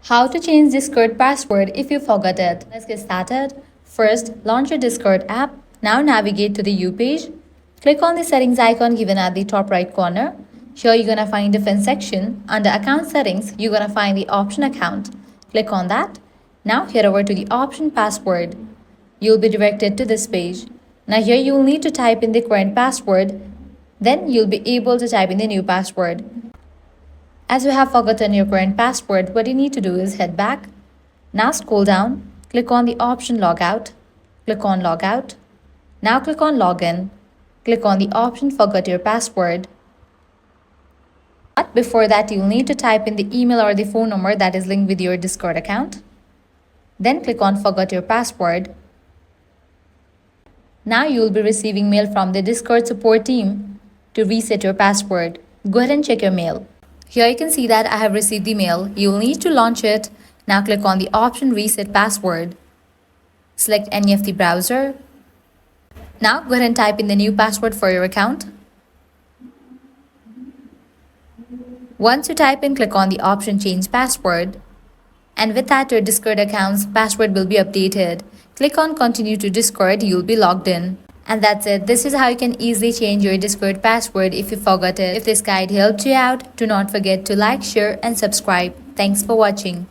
How to change Discord password if you forgot it. Let's get started. First, launch your Discord app. Now navigate to the U page. Click on the settings icon given at the top right corner. Here you're gonna find defense section. Under account settings, you're gonna find the option account. Click on that. Now head over to the option password. You'll be directed to this page. Now here you'll need to type in the current password. Then you'll be able to type in the new password. As you have forgotten your current password, what you need to do is head back. Now scroll down, click on the option Logout, click on Logout. Now click on Login, click on the option Forgot your password. But before that, you'll need to type in the email or the phone number that is linked with your Discord account. Then click on Forgot your password. Now you'll be receiving mail from the Discord support team to reset your password. Go ahead and check your mail. Here you can see that I have received the mail. You'll need to launch it. Now click on the option Reset Password. Select any of the browser. Now go ahead and type in the new password for your account. Once you type in, click on the option Change Password. And with that, your Discord account's password will be updated. Click on Continue to Discord. You'll be logged in. And that's it. This is how you can easily change your Discord password if you forgot it. If this guide helped you out, do not forget to like, share, and subscribe. Thanks for watching.